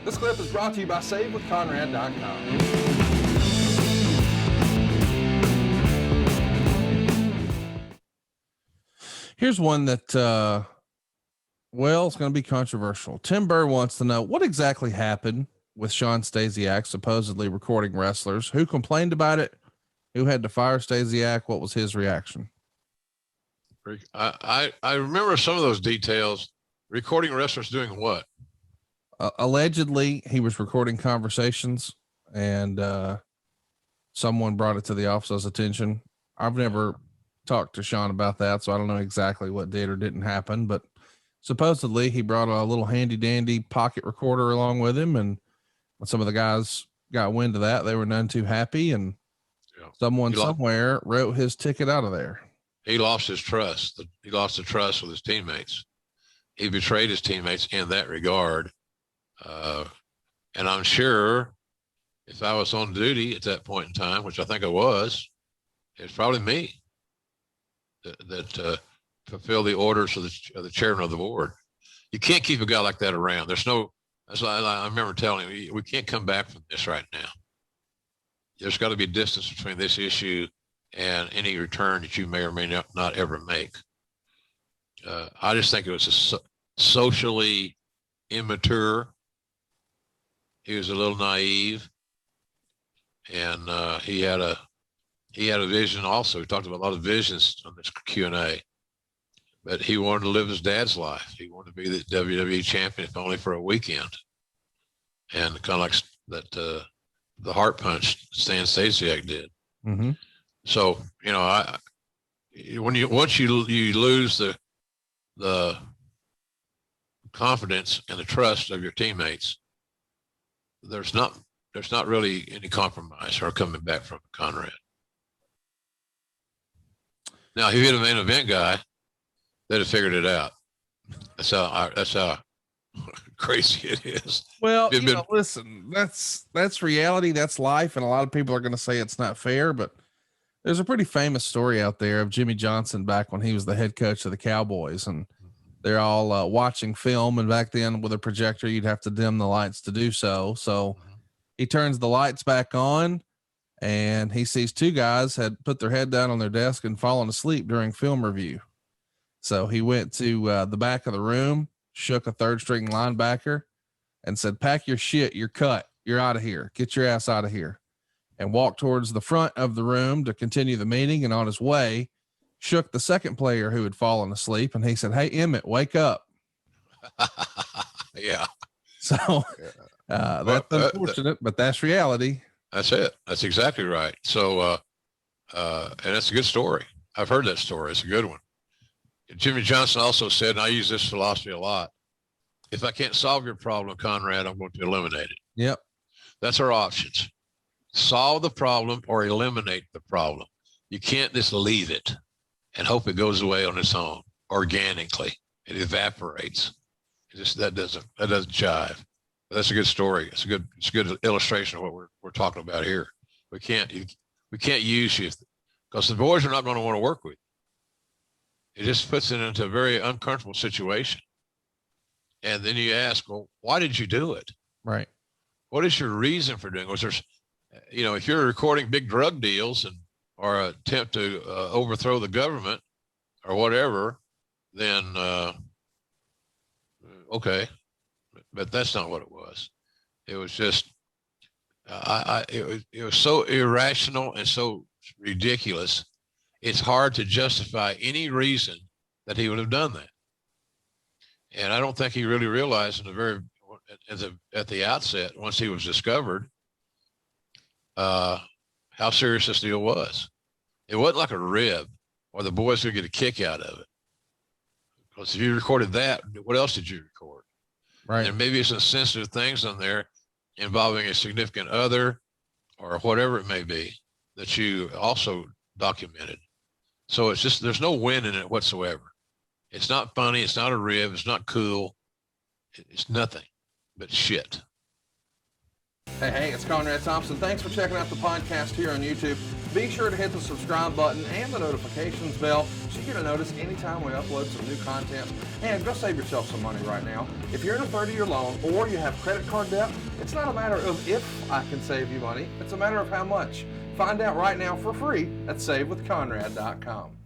This clip is brought to you by SaveWithConrad.com. Here's one that, it's going to be controversial. Tim Burr wants to know what exactly happened with Shawn Stasiak supposedly recording wrestlers. Who complained about it? Who had to fire Stasiak? What was his reaction? I remember some of those details. Recording wrestlers doing what? Allegedly, he was recording conversations, and someone brought it to the office's attention. I've never talked to Shawn about that, so I don't know exactly what did or didn't happen, but supposedly he brought a little handy dandy pocket recorder along with him. And when some of the guys got wind of that, they were none too happy. And someone somewhere wrote his ticket out of there. He lost his trust. He lost the trust with his teammates. He betrayed his teammates in that regard. And I'm sure if I was on duty at that point in time, which I think I was, it's probably me that fulfill the orders of the chairman of the board. You can't keep a guy like that around. That's why I remember telling him, we can't come back from this right now. There's got to be a distance between this issue and any return that you may or may not ever make. I just think it was socially immature. He was a little naive, and he had a vision also. We talked about a lot of visions on this Q&A, but he wanted to live his dad's life. He wanted to be the WWE champion, if only for a weekend. And kind of like that, the heart punch Stan Stasiak did. Mm-hmm. So, once you lose the confidence and the trust of your teammates, there's not really any compromise or coming back from Conrad. Now, if you're the main event guy, they'd have figured it out. That's how crazy it is. Well, listen, that's reality. That's life. And a lot of people are going to say it's not fair, but there's a pretty famous story out there of Jimmy Johnson back when he was the head coach of the Cowboys, and they're all watching film. And back then with a projector, you'd have to dim the lights to do so. So he turns the lights back on, and he sees two guys had put their head down on their desk and fallen asleep during film review. So he went to the back of the room, shook a third string linebacker and said, "Pack your shit. You're cut. You're out of here. Get your ass out of here." And walked towards the front of the room to continue the meeting. And on his way, shook the second player who had fallen asleep. And he said, "Hey, Emmett, wake up." Yeah. So that's unfortunate, but that's reality. That's it. That's exactly right. So, and that's a good story. I've heard that story. It's a good one. Jimmy Johnson also said, and I use this philosophy a lot, if I can't solve your problem, Conrad, I'm going to eliminate it. Yep. That's our options. Solve the problem or eliminate the problem. You can't just leave it and hope it goes away on its own organically. It evaporates. That doesn't jive. But that's a good story. It's a good illustration of what we're talking about here. We can't use you because the boys are not going to want to work with you. It just puts it into a very uncomfortable situation. And then you ask, well, why did you do it? Right. What is your reason for doing it? Was there, if you're recording big drug deals or attempt to overthrow the government or whatever, then okay. But that's not what it was. It was just, it was so irrational and so ridiculous. It's hard to justify any reason that he would have done that. And I don't think he really realized at the outset, once he was discovered, how serious this deal was. It wasn't like a rib or the boys could get a kick out of it. Because if you recorded that, what else did you record? Right. And maybe some sensitive things on there involving a significant other or whatever it may be that you also documented. So it's just, there's no win in it whatsoever. It's not funny. It's not a rib. It's not cool. It's nothing but shit. Hey, it's Conrad Thompson. Thanks for checking out the podcast here on YouTube. Be sure to hit the subscribe button and the notifications bell so you get a notice anytime we upload some new content. And go save yourself some money right now. If you're in a 30-year loan or you have credit card debt, it's not a matter of if I can save you money, it's a matter of how much. Find out right now for free at SaveWithConrad.com.